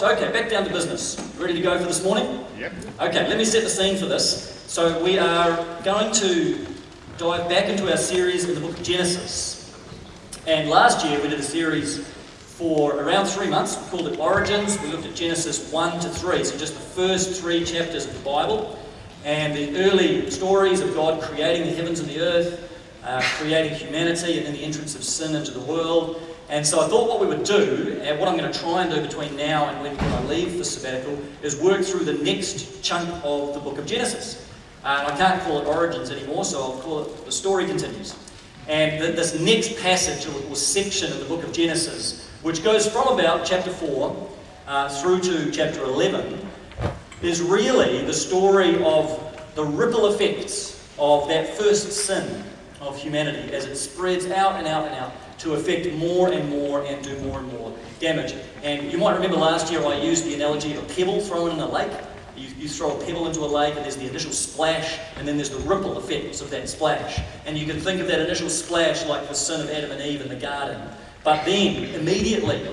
Okay, back down to business. Ready to go for this morning? Yep. Okay, let me set the scene for this. So we are going to dive back into our series in the book of Genesis. And last year we did a series for around 3 months. We called it Origins. We looked at Genesis 1 to 3, so just the first 3 chapters of the Bible. And the early stories of God creating the heavens and the earth, creating humanity, and then the entrance of sin into the world. And so I thought what we would do, and what I'm going to try and do between now and when I leave the sabbatical, is work through the next chunk of the book of Genesis. I can't call it Origins anymore, so I'll call it The Story Continues. And this next passage or section of the book of Genesis, which goes from about chapter 4 through to chapter 11, is really the story of the ripple effects of that first sin of humanity as it spreads out and out and out to affect more and more and do more and more damage. And you might remember last year I used the analogy of a pebble thrown in a lake. You throw a pebble into a lake and there's the initial splash and then there's the ripple effects of that splash. And you can think of that initial splash like the sin of Adam and Eve in the garden. But then, immediately,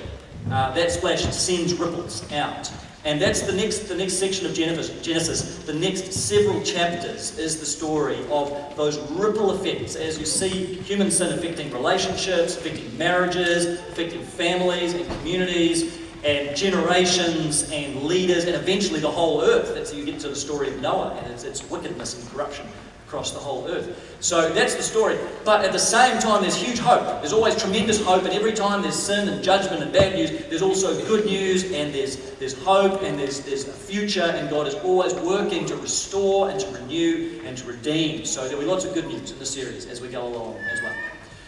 that splash sends ripples out. And that's the next section of Genesis. The next several chapters is the story of those ripple effects as you see human sin affecting relationships, affecting marriages, affecting families and communities and generations and leaders and eventually the whole earth. That's how you get to the story of Noah and its wickedness and corruption across the whole earth. So that's the story. But at the same time, there's huge hope. There's always tremendous hope, and every time there's sin and judgment and bad news, there's also good news, and there's hope, and there's a future, and God is always working to restore and to renew and to redeem. So there'll be lots of good news in the series as we go along as well.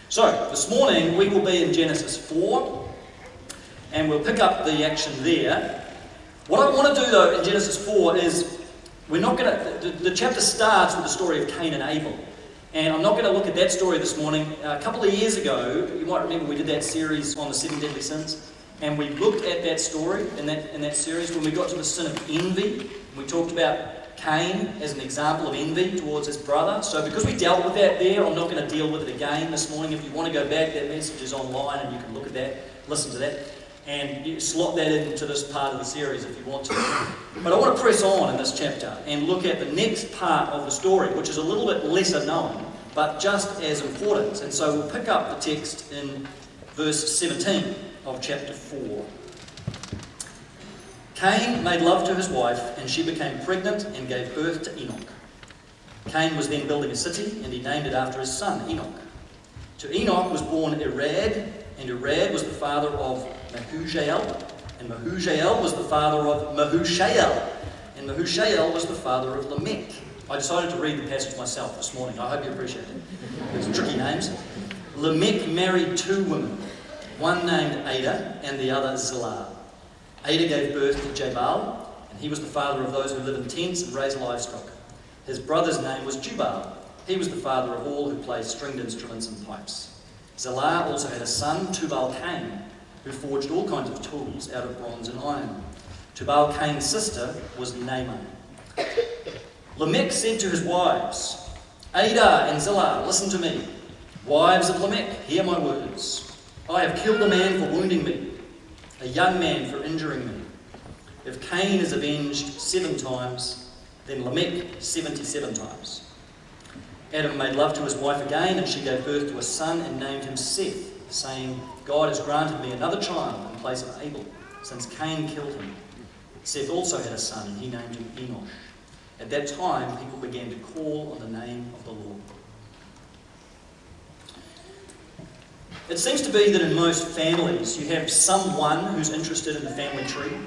So this morning we will be in Genesis 4, and we'll pick up the action there. What I want to do though in Genesis 4 is we're not going to. The chapter starts with the story of Cain and Abel, and I'm not going to look at that story this morning. A couple of years ago, you might remember we did that series on the 7 deadly sins, and we looked at that story in that series when we got to the sin of envy. We talked about Cain as an example of envy towards his brother. So because we dealt with that there, I'm not going to deal with it again this morning. If you want to go back, that message is online, and you can look at that, listen to that. And you slot that into this part of the series if you want to. But I want to press on in this chapter and look at the next part of the story, which is a little bit lesser known, but just as important. And so we'll pick up the text in verse 17 of chapter 4. Cain made love to his wife, and she became pregnant and gave birth to Enoch. Cain was then building a city, and he named it after his son, Enoch. To Enoch was born Irad, and Irad was the father of Mehujael, and Mehujael was the father of Mehushael, and Mehushael was the father of Lamech. I decided to read the passage myself this morning. I hope you appreciate it. It's tricky names. Lamech married 2 women, one named Ada and the other Zillah. Ada gave birth to Jabal, and he was the father of those who live in tents and raise livestock. His brother's name was Jubal. He was the father of all who play stringed instruments and pipes. Zillah also had a son, Tubal-Cain, who forged all kinds of tools out of bronze and iron. Tubal-Cain's sister was Naaman. Lamech said to his wives, Ada and Zillah, listen to me. Wives of Lamech, hear my words. I have killed a man for wounding me, a young man for injuring me. If Cain is avenged 7 times, then Lamech 77 times. Adam made love to his wife again, and she gave birth to a son and named him Seth, saying, God has granted me another child in place of Abel, since Cain killed him. Seth also had a son, and he named him Enosh. At that time, people began to call on the name of the Lord. It seems to be that in most families, you have someone who's interested in the family tree.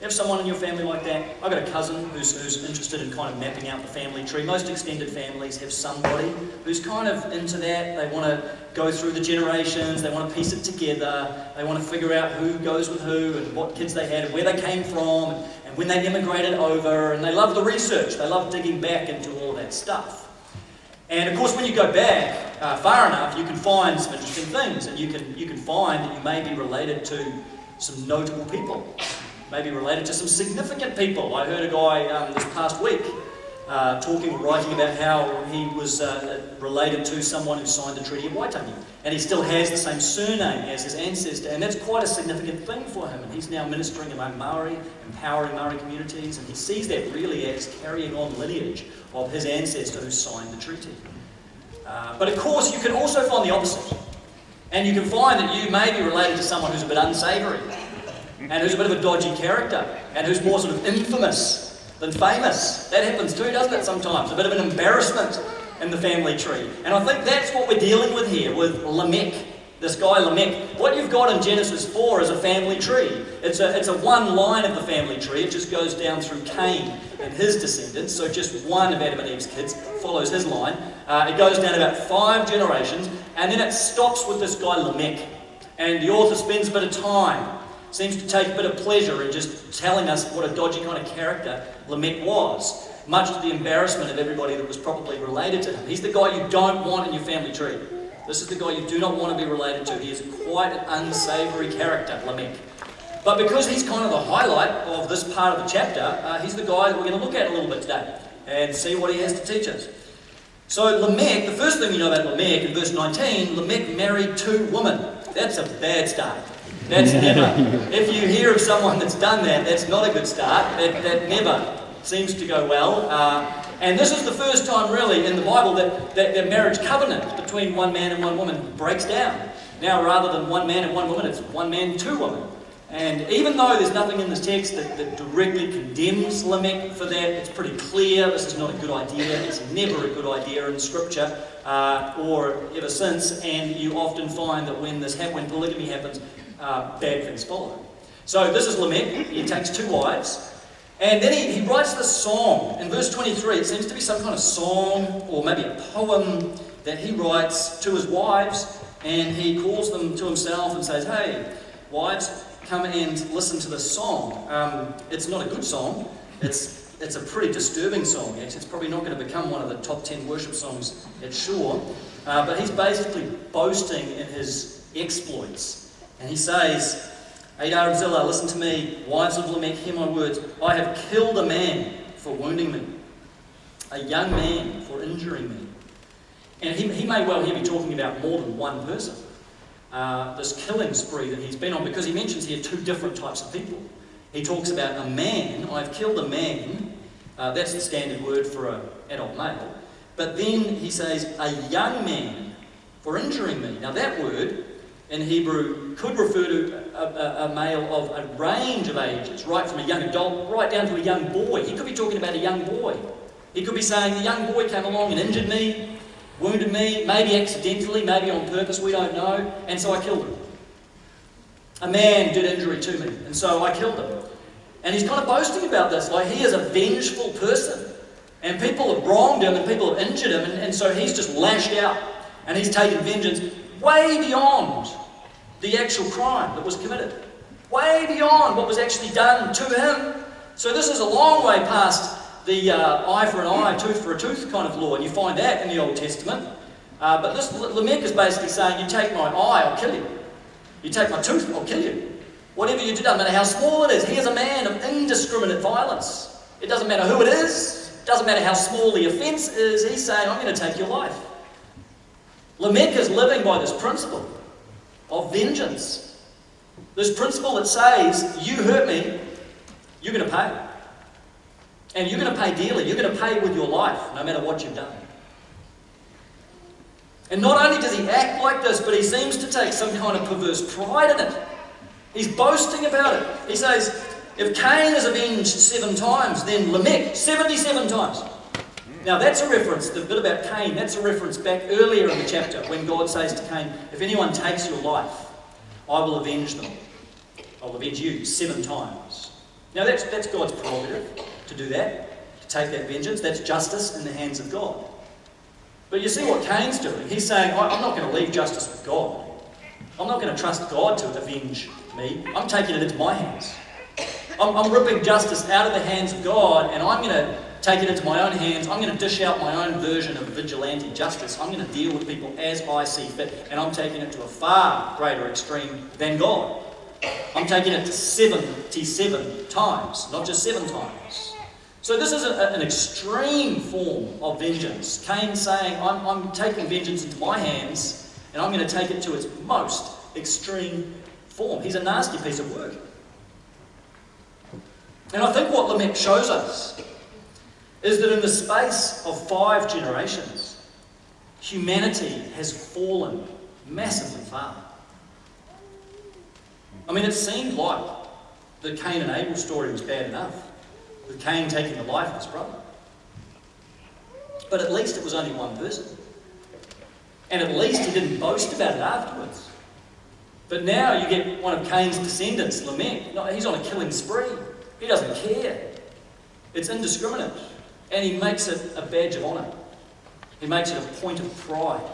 You have someone in your family like that? I've got a cousin who's interested in kind of mapping out the family tree. Most extended families have somebody who's kind of into that. They want to go through the generations, they want to piece it together, they want to figure out who goes with who and what kids they had and where they came from and when they immigrated over, and they love the research, they love digging back into all of that stuff. And of course when you go back far enough, you can find some interesting things, and you can find that you may be related to some notable people. Maybe related to some significant people. I heard a guy this past week writing about how he was related to someone who signed the Treaty of Waitangi. And he still has the same surname as his ancestor, and that's quite a significant thing for him. And he's now ministering among Maori, empowering Maori communities, and he sees that really as carrying on lineage of his ancestor who signed the treaty. But of course, you can also find the opposite. And you can find that you may be related to someone who's a bit unsavoury, and who's a bit of a dodgy character, and who's more sort of infamous than famous. That happens too, doesn't it, sometimes? A bit of an embarrassment in the family tree. And I think that's what we're dealing with here, with Lamech, this guy Lamech. What you've got in Genesis 4 is a family tree. It's a one line of the family tree. It just goes down through Cain and his descendants, so just one of Adam and Eve's kids follows his line. It goes down about 5 generations, and then it stops with this guy Lamech. And the author spends a bit of time, seems to take a bit of pleasure in just telling us what a dodgy kind of character Lamech was, much to the embarrassment of everybody that was probably related to him. He's the guy you don't want in your family tree. This is the guy you do not want to be related to. He is quite an unsavoury character, Lamech. But because he's kind of the highlight of this part of the chapter, he's the guy that we're going to look at a little bit today and see what he has to teach us. So Lamech, the first thing you know about Lamech, in verse 19, Lamech married 2 women. That's a bad start. That's never. If you hear of someone that's done that, that's not a good start. That never seems to go well. And this is the first time really in the Bible that marriage covenant between one man and one woman breaks down. Now rather than one man and one woman, it's one man, 2 women. And even though there's nothing in this text that directly condemns Lamech for that, it's pretty clear this is not a good idea. It's never a good idea in Scripture or ever since. And you often find that when polygamy happens, bad things follow. So this is Lamech. He takes 2 wives. And then he writes this song. In verse 23, it seems to be some kind of song or maybe a poem that he writes to his wives. And he calls them to himself and says, "Hey, wives, come and listen to this song." It's not a good song. It's a pretty disturbing song. Actually, it's probably not going to become one of the top 10 worship songs at Shore. But he's basically boasting in his exploits. And he says, "Adar and Zillah, listen to me. Wives of Lamech, hear my words. I have killed a man for wounding me, a young man for injuring me." And he may well here be talking about more than one person. This killing spree that he's been on, because he mentions here 2 different types of people. He talks about a man. I've killed a man. That's the standard word for an adult male. But then he says, a young man for injuring me. Now that word in Hebrew could refer to a male of a range of ages, right from a young adult right down to a young boy. He could be talking about a young boy. He could be saying, the young boy came along and injured me, wounded me, maybe accidentally, maybe on purpose, we don't know, and so I killed him. A man did injury to me, and so I killed him. And he's kind of boasting about this, like he is a vengeful person. And people have wronged him, and people have injured him, and so he's just lashed out, and he's taken vengeance way beyond the actual crime that was committed. Way beyond what was actually done to him. So this is a long way past the eye for an eye, tooth for a tooth kind of law, and you find that in the Old Testament. But this Lamech is basically saying, you take my eye, I'll kill you. You take my tooth, I'll kill you. Whatever you do, doesn't matter how small it is. He is a man of indiscriminate violence. It doesn't matter who it is. It doesn't matter how small the offence is. He's saying, I'm going to take your life. Lamech is living by this principle of vengeance. This principle that says, you hurt me, you're going to pay. And you're going to pay dearly. You're going to pay with your life, no matter what you've done. And not only does he act like this, but he seems to take some kind of perverse pride in it. He's boasting about it. He says, if Cain is avenged 7 times, then Lamech 77 times. Now that's a reference, the bit about Cain, that's a reference back earlier in the chapter when God says to Cain, if anyone takes your life, I will avenge them. I'll avenge you 7 times. Now that's God's prerogative to do that, to take that vengeance. That's justice in the hands of God. But you see what Cain's doing. He's saying, I'm not going to leave justice with God. I'm not going to trust God to avenge me. I'm taking it into my hands. I'm ripping justice out of the hands of God, and I'm going to take it into my own hands. I'm going to dish out my own version of vigilante justice. I'm going to deal with people as I see fit, and I'm taking it to a far greater extreme than God. I'm taking it to 77 times, not just 7 times. So this is an extreme form of vengeance. Cain saying, I'm taking vengeance into my hands, and I'm going to take it to its most extreme form. He's a nasty piece of work. And I think what Lamech shows us is that in the space of 5 generations, humanity has fallen massively far. I mean, it seemed like the Cain and Abel story was bad enough, with Cain taking the life of his brother. But at least it was only one person. And at least he didn't boast about it afterwards. But now you get one of Cain's descendants, Lamech. He's on a killing spree. He doesn't care. It's indiscriminate. And he makes it a badge of honour. He makes it a point of pride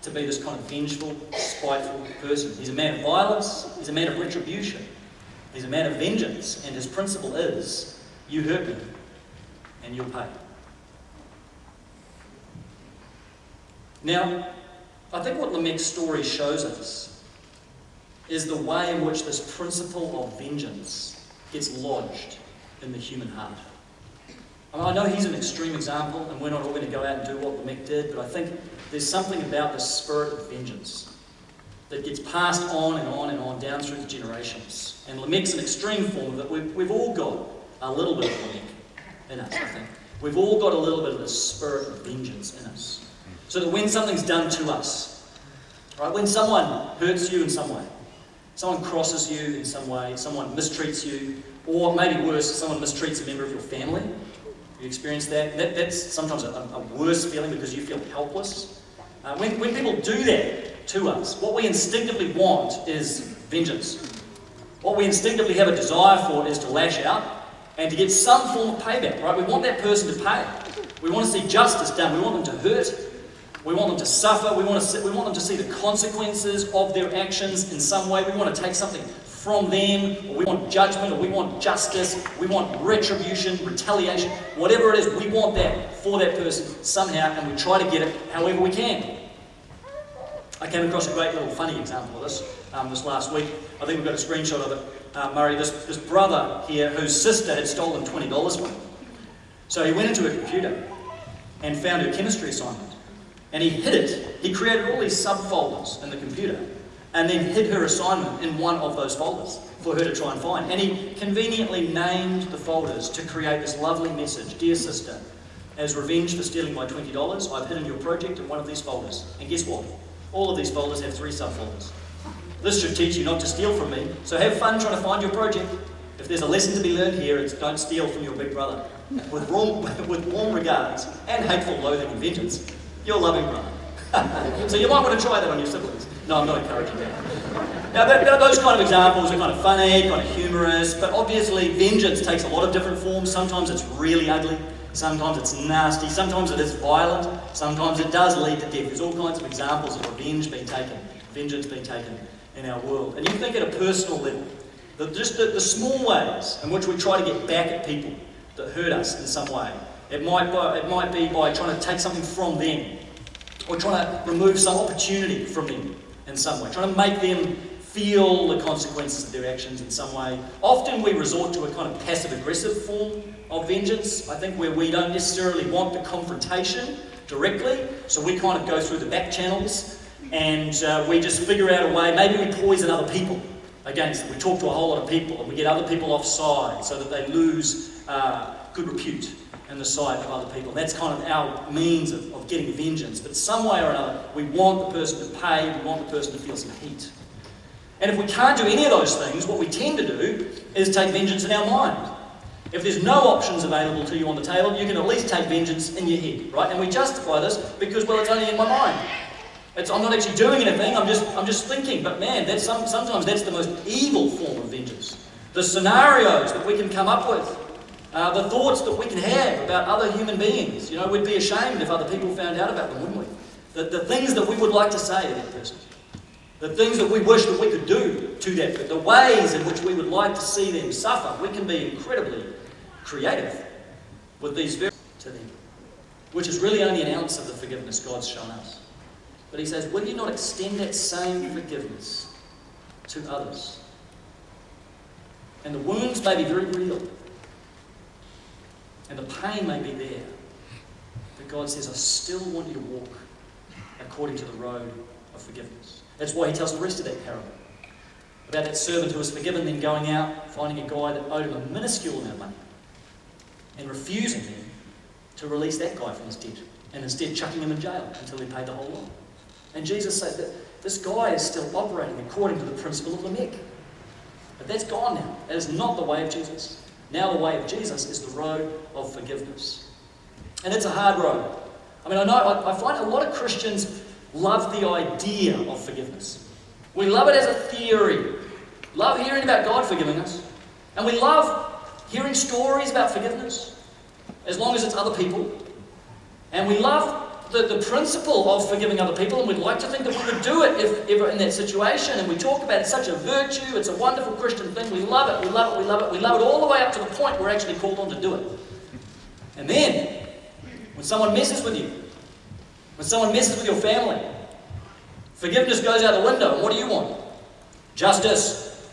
to be this kind of vengeful, spiteful person. He's a man of violence. He's a man of retribution. He's a man of vengeance. And his principle is, you hurt me and you'll pay. Now, I think what Lamech's story shows us is the way in which this principle of vengeance gets lodged in the human heart. I know he's an extreme example, and we're not all going to go out and do what Lamech did, but I think there's something about the spirit of vengeance that gets passed on and on and on down through the generations. And Lamech's an extreme form of it. We've all got a little bit of Lamech in us, I think. We've all got a little bit of the spirit of vengeance in us. So that when something's done to us, right, when someone hurts you in some way, someone crosses you in some way, someone mistreats you, or maybe worse, someone mistreats a member of your family, you experience that? That's sometimes a worse feeling because you feel helpless. When people do that to us, what we instinctively want is vengeance. What we instinctively have a desire for is to lash out and to get some form of payback, right? We want that person to pay. We want to see justice done. We want them to hurt. We want them to suffer. We want them to see the consequences of their actions in some way. We want to take something from them, or we want judgment, or we want justice, we want retribution, retaliation, whatever it is, we want that for that person somehow, and we try to get it however we can. I came across a great little funny example of this this last week. I think we've got a screenshot of it. Murray, this brother here whose sister had stolen $20 from him. So he went into her computer and found her chemistry assignment, and he hid it. He created all these subfolders in the computer, and then hid her assignment in one of those folders for her to try and find. And he conveniently named the folders to create this lovely message. Dear sister, as revenge for stealing my $20, I've hidden your project in one of these folders. And guess what? All of these folders have 3 subfolders. This should teach you not to steal from me, so have fun trying to find your project. If there's a lesson to be learned here, it's don't steal from your big brother. With warm regards and hateful loathing and vengeance, your loving brother. So you might want to try that on your siblings. No, I'm not encouraging that. Now, those kind of examples are kind of funny, kind of humorous, but obviously vengeance takes a lot of different forms. Sometimes it's really ugly, sometimes it's nasty, sometimes it is violent, sometimes it does lead to death. There's all kinds of examples of vengeance being taken in our world. And you think at a personal level, that just the small ways in which we try to get back at people that hurt us in some way. It might be by trying to take something from them, or trying to remove some opportunity from them in some way, trying to make them feel the consequences of their actions in some way. Often we resort to a kind of passive-aggressive form of vengeance, I think, where we don't necessarily want the confrontation directly, so we kind of go through the back channels and we just figure out a way. Maybe we poison other people against them. We talk to a whole lot of people and we get other people offside so that they lose good repute in the sight of other people. That's kind of our means of getting vengeance. But some way or another, we want the person to pay, we want the person to feel some heat. And if we can't do any of those things, what we tend to do is take vengeance in our mind. If there's no options available to you on the table, you can at least take vengeance in your head, right? And we justify this because, well, it's only in my mind. I'm not actually doing anything, I'm just thinking. But man, sometimes that's the most evil form of vengeance. The scenarios that we can come up with, the thoughts that we can have about other human beings. You know, we'd be ashamed if other people found out about them, wouldn't we? The things that we would like to say to that person. The things that we wish that we could do to that person. The ways in which we would like to see them suffer. We can be incredibly creative with these very to them. Which is really only an ounce of the forgiveness God's shown us. But he says, will you not extend that same forgiveness to others? And the wounds may be very real. and the pain may be there. But God says, I still want you to walk according to the road of forgiveness. That's why he tells the rest of that parable. About that servant who was forgiven, then going out, finding a guy that owed him a minuscule amount of money, and refusing then to release that guy from his debt, and instead chucking him in jail until he paid the whole lot. And Jesus said that this guy is still operating according to the principle of Lamech. But that's gone now. That is not the way of Jesus. Now the way of Jesus is the road of forgiveness. And it's a hard road. I mean, I find a lot of Christians love the idea of forgiveness. We love it as a theory. Love hearing about God forgiving us. And we love hearing stories about forgiveness, as long as it's other people. And we love the principle of forgiving other people, and we'd like to think that we would do it if ever in that situation. And we talk about it's such a virtue, it's a wonderful Christian thing. We love it, we love it, we love it. We love it all the way up to the point we're actually called on to do it. And then, when someone messes with you, when someone messes with your family, forgiveness goes out the window, and what do you want? Justice.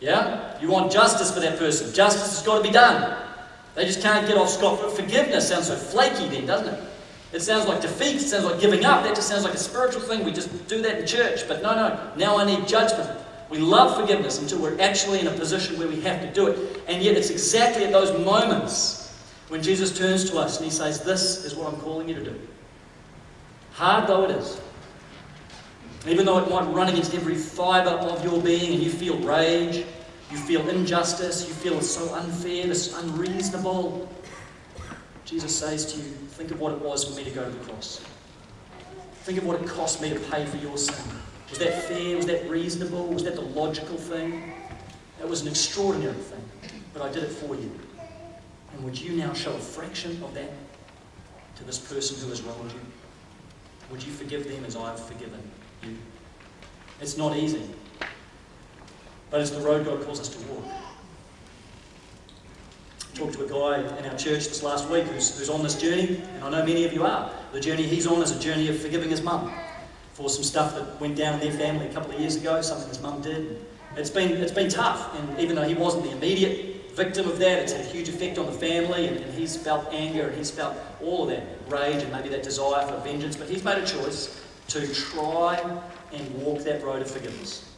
Yeah? You want justice for that person. Justice has got to be done. They just can't get off scot-free. Forgiveness sounds so flaky then, doesn't it? It sounds like defeat, it sounds like giving up. That just sounds like a spiritual thing. We just do that in church. But no, now I need judgment. We love forgiveness until we're actually in a position where we have to do it. And yet it's exactly at those moments when Jesus turns to us and he says, this is what I'm calling you to do. Hard though it is. Even though it might run against every fibre of your being and you feel rage, you feel injustice, you feel it's so unfair, it's unreasonable. Jesus says to you, think of what it was for me to go to the cross. Think of what it cost me to pay for your sin. Was that fair? Was that reasonable? Was that the logical thing? It was an extraordinary thing, but I did it for you. And would you now show a fraction of that to this person who has wronged you? Would you forgive them as I have forgiven you? It's not easy, but it's the road God calls us to walk. I talked to a guy in our church this last week who's on this journey, and I know many of you are. The journey he's on is a journey of forgiving his mum for some stuff that went down in their family a couple of years ago, something his mum did. It's been tough, and even though he wasn't the immediate victim of that, it's had a huge effect on the family, and he's felt anger, and he's felt all of that rage and maybe that desire for vengeance, but he's made a choice to try and walk that road of forgiveness.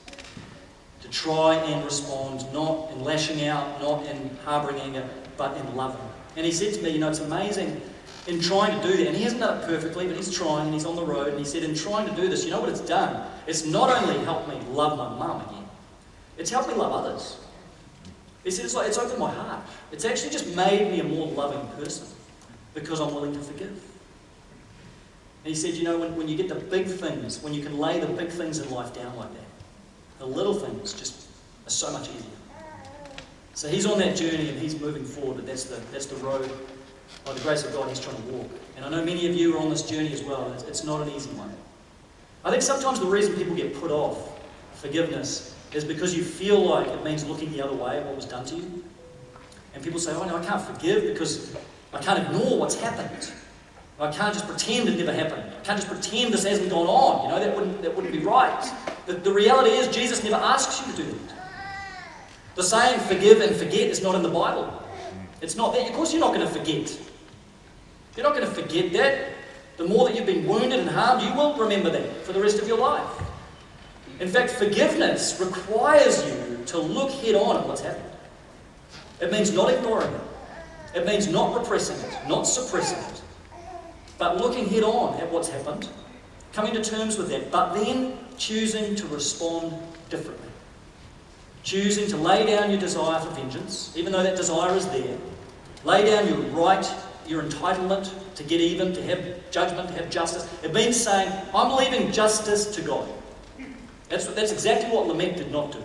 To try and respond, not in lashing out, not in harbouring anger, but in loving. And he said to me, it's amazing in trying to do that, and he hasn't done it perfectly, but he's trying, and he's on the road, and he said, in trying to do this, you know what it's done? It's not only helped me love my mum again, it's helped me love others. He said, it's opened my heart. It's actually just made me a more loving person because I'm willing to forgive. And he said, when you get the big things, when you can lay the big things in life down like that, the little things just are so much easier. So he's on that journey and he's moving forward, but that's the road, by the grace of God, he's trying to walk. And I know many of you are on this journey as well. It's not an easy one. I think sometimes the reason people get put off forgiveness is because you feel like it means looking the other way at what was done to you. And people say, no, I can't forgive because I can't ignore what's happened. I can't just pretend it never happened. I can't just pretend this hasn't gone on. That wouldn't be right. The reality is Jesus never asks you to do that. The saying forgive and forget is not in the Bible. It's not there. Of course you're not going to forget. You're not going to forget that. The more that you've been wounded and harmed, you will remember that for the rest of your life. In fact, forgiveness requires you to look head on at what's happened. It means not ignoring it. It means not repressing it, not suppressing it, but looking head on at what's happened, coming to terms with that, but then choosing to respond differently. Choosing to lay down your desire for vengeance, even though that desire is there. Lay down your right, your entitlement to get even, to have judgment, to have justice. It means saying, I'm leaving justice to God. That's exactly what Lamech did not do.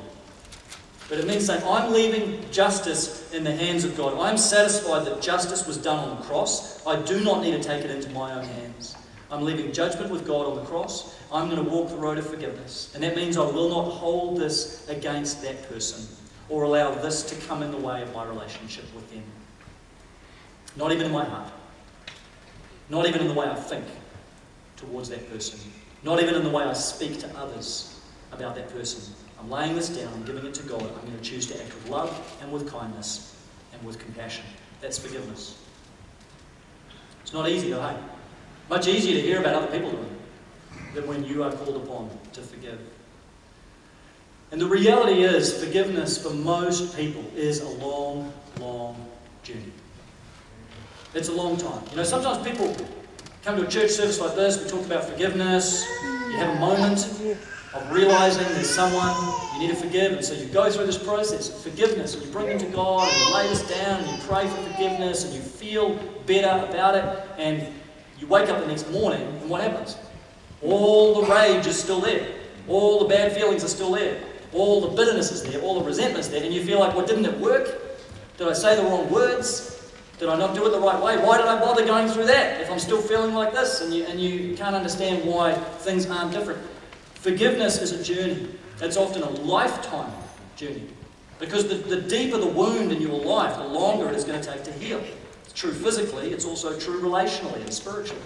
But it means saying, I'm leaving justice in the hands of God. I'm satisfied that justice was done on the cross. I do not need to take it into my own hands. I'm leaving judgment with God on the cross. I'm going to walk the road of forgiveness. And that means I will not hold this against that person or allow this to come in the way of my relationship with them. Not even in my heart. Not even in the way I think towards that person. Not even in the way I speak to others about that person. I'm laying this down, I'm giving it to God. I'm going to choose to act with love and with kindness and with compassion. That's forgiveness. It's not easy, though, hey? Much easier to hear about other people doing it than when you are called upon to forgive. And the reality is, forgiveness for most people is a long, long journey. It's a long time. You know, sometimes people come to a church service like this, we talk about forgiveness, you have a moment of realizing there's someone you need to forgive, and so you go through this process of forgiveness, and you bring them to God, and you lay this down, and you pray for forgiveness, and you feel better about it, and you wake up the next morning, and what happens? All the rage is still there. All the bad feelings are still there. All the bitterness is there. All the resentment is there. And you feel like, well, didn't it work? Did I say the wrong words? Did I not do it the right way? Why did I bother going through that if I'm still feeling like this? And you can't understand why things aren't different. Forgiveness is a journey. It's often a lifetime journey. Because the deeper the wound in your life, the longer it is going to take to heal. It's true physically, it's also true relationally and spiritually.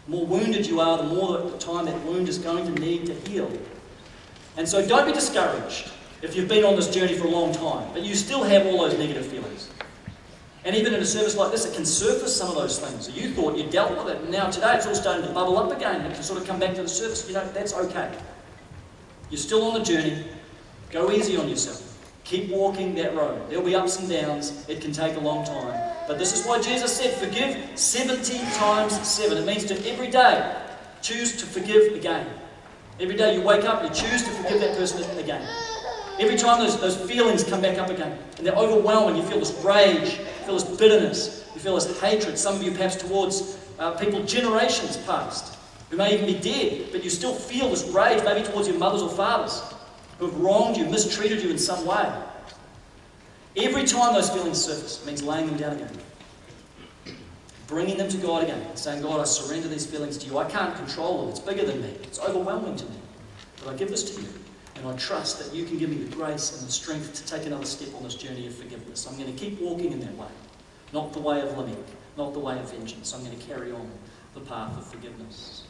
The more wounded you are, the more the time that wound is going to need to heal. And so don't be discouraged if you've been on this journey for a long time, but you still have all those negative feelings. And even in a service like this, it can surface some of those things. You thought you dealt with it, and now today it's all starting to bubble up again. It can sort of come back to the surface. You know, that's okay. You're still on the journey. Go easy on yourself. Keep walking that road. There'll be ups and downs. It can take a long time. But this is why Jesus said, forgive 70 times 7. It means to every day choose to forgive again. Every day you wake up, you choose to forgive that person again. Every time those feelings come back up again, and they're overwhelming, you feel this rage, you feel this bitterness, you feel this hatred, some of you perhaps towards people generations past, who may even be dead, but you still feel this rage, maybe towards your mothers or fathers, who have wronged you, mistreated you in some way. Every time those feelings surface, it means laying them down again. Bringing them to God again, and saying, God, I surrender these feelings to you. I can't control them. It's bigger than me. It's overwhelming to me. But I give this to you. And I trust that you can give me the grace and the strength to take another step on this journey of forgiveness. I'm going to keep walking in that way. Not the way of limit, not the way of vengeance. I'm going to carry on the path of forgiveness.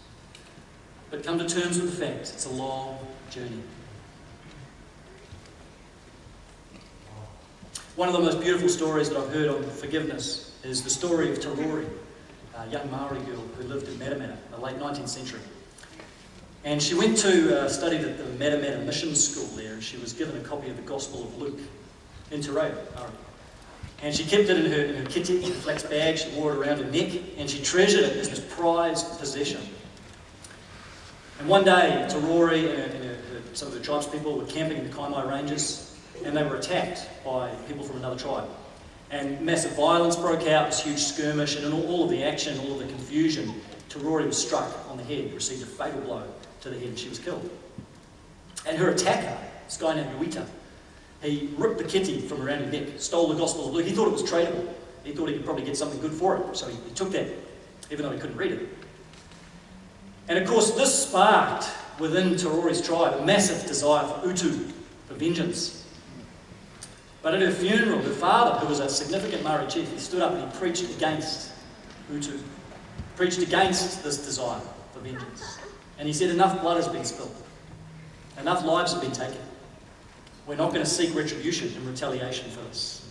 But come to terms with the fact it's a long journey. One of the most beautiful stories that I've heard on forgiveness is the story of Tarori, a young Maori girl who lived in Matamata in the late 19th century. And she went to study at the Matamata Mission School there, and she was given a copy of the Gospel of Luke in Te Reo, Maori. And she kept it in her kiti, her flax bag, she wore it around her neck, and she treasured it as this prized possession. And one day, Tarori and some of the tribespeople were camping in the Kaimai Ranges, and they were attacked by people from another tribe. And massive violence broke out, this huge skirmish, and in all of the action, all of the confusion, Tarori was struck on the head, received a fatal blow to the head, and she was killed. And her attacker, this guy named Uita, he ripped the kiti from around her neck, stole the Gospel of Luke. He thought it was tradable. He thought he could probably get something good for it, so he took that, even though he couldn't read it. And of course, this sparked within Tarori's tribe a massive desire for utu, for vengeance. But at her funeral, her father, who was a significant Maori chief, he stood up and he preached against utu, preached against this desire for vengeance. And he said, enough blood has been spilled. Enough lives have been taken. We're not going to seek retribution and retaliation for this.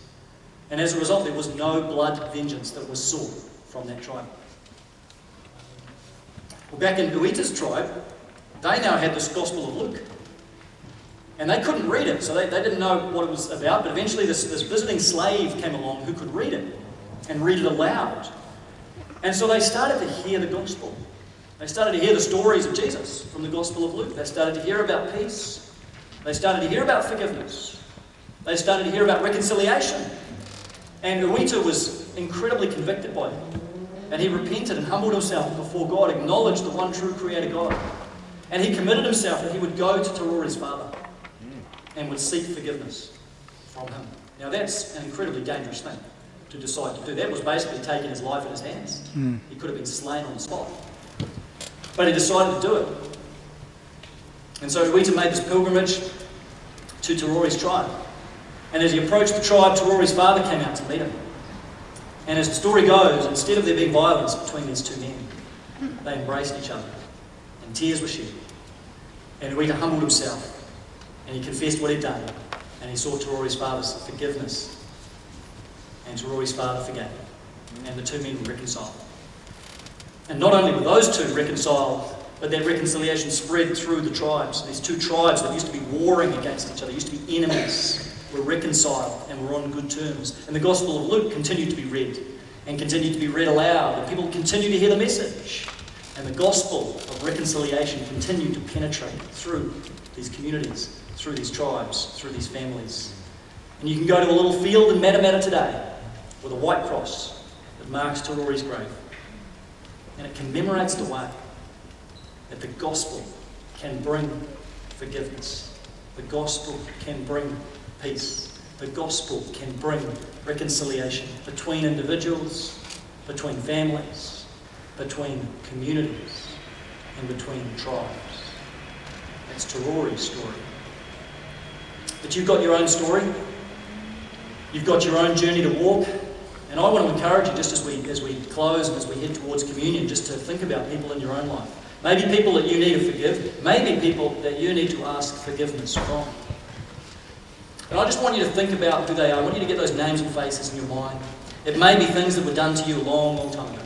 And as a result, there was no blood vengeance that was sought from that tribe. Well, back in Uita's tribe, they now had this Gospel of Luke. And they couldn't read it, so they didn't know what it was about, but eventually this visiting slave came along who could read it, and read it aloud. And so they started to hear the gospel. They started to hear the stories of Jesus from the Gospel of Luke. They started to hear about peace. They started to hear about forgiveness. They started to hear about reconciliation. And Uita was incredibly convicted by it. And he repented and humbled himself before God, acknowledged the one true Creator God. And he committed himself that he would go to Tarori's father and would seek forgiveness from him. Now that's an incredibly dangerous thing to decide to do. That was basically taking his life in his hands. He could have been slain on the spot. But he decided to do it. And so Uita made this pilgrimage to Tarori's tribe. And as he approached the tribe, Tarori's father came out to meet him. And as the story goes, instead of there being violence between these two men, they embraced each other. And tears were shed. And Uita humbled himself. And he confessed what he'd done, and he sought Tarori's father's forgiveness. And Tarori's father forgave him, and the two men were reconciled. And not only were those two reconciled, but that reconciliation spread through the tribes. These two tribes that used to be warring against each other, used to be enemies, were reconciled and were on good terms. And the Gospel of Luke continued to be read and continued to be read aloud, and people continued to hear the message. And the gospel of reconciliation continued to penetrate through these communities, through these tribes, through these families. And you can go to a little field in Matamata today with a white cross that marks Te Rori's grave. And it commemorates the way that the gospel can bring forgiveness. The gospel can bring peace. The gospel can bring reconciliation between individuals, between families, between communities, and between tribes. That's Te Rori's story. But you've got your own story. You've got your own journey to walk. And I want to encourage you, just as we close and as we head towards communion, just to think about people in your own life. Maybe people that you need to forgive. Maybe people that you need to ask forgiveness from. And I just want you to think about who they are. I want you to get those names and faces in your mind. It may be things that were done to you a long, long time ago.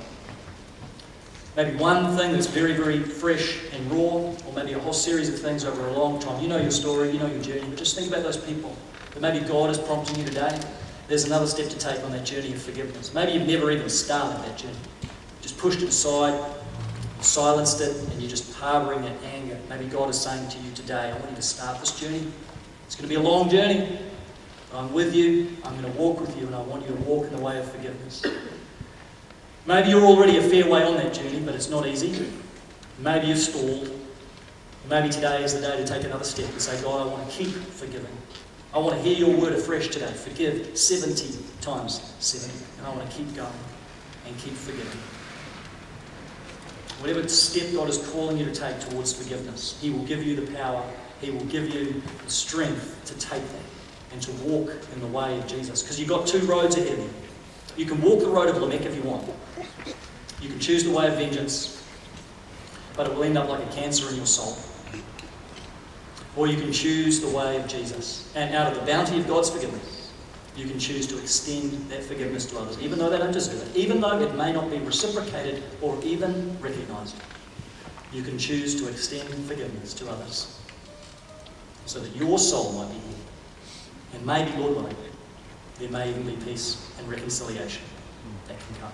Maybe one thing that's very, very fresh and raw, or maybe a whole series of things over a long time. You know your story, you know your journey, but just think about those people that maybe God is prompting you today. There's another step to take on that journey of forgiveness. Maybe you've never even started that journey. Just pushed it aside, silenced it, and you're just harbouring that anger. Maybe God is saying to you today, I want you to start this journey. It's going to be a long journey. I'm with you, I'm going to walk with you, and I want you to walk in the way of forgiveness. Maybe you're already a fair way on that journey, but it's not easy. Maybe you've stalled. Maybe today is the day to take another step and say, God, I want to keep forgiving. I want to hear your word afresh today. Forgive 70 times 70. And I want to keep going and keep forgiving. Whatever step God is calling you to take towards forgiveness, He will give you the power, He will give you the strength to take that and to walk in the way of Jesus. Because you've got two roads ahead of you. You can walk the road of Lamech if you want. You can choose the way of vengeance, but it will end up like a cancer in your soul. Or you can choose the way of Jesus. And out of the bounty of God's forgiveness, you can choose to extend that forgiveness to others, even though they don't deserve it, even though it may not be reciprocated or even recognised. You can choose to extend forgiveness to others so that your soul might be healed. And maybe, Lord willing, there may even be peace and reconciliation that can come.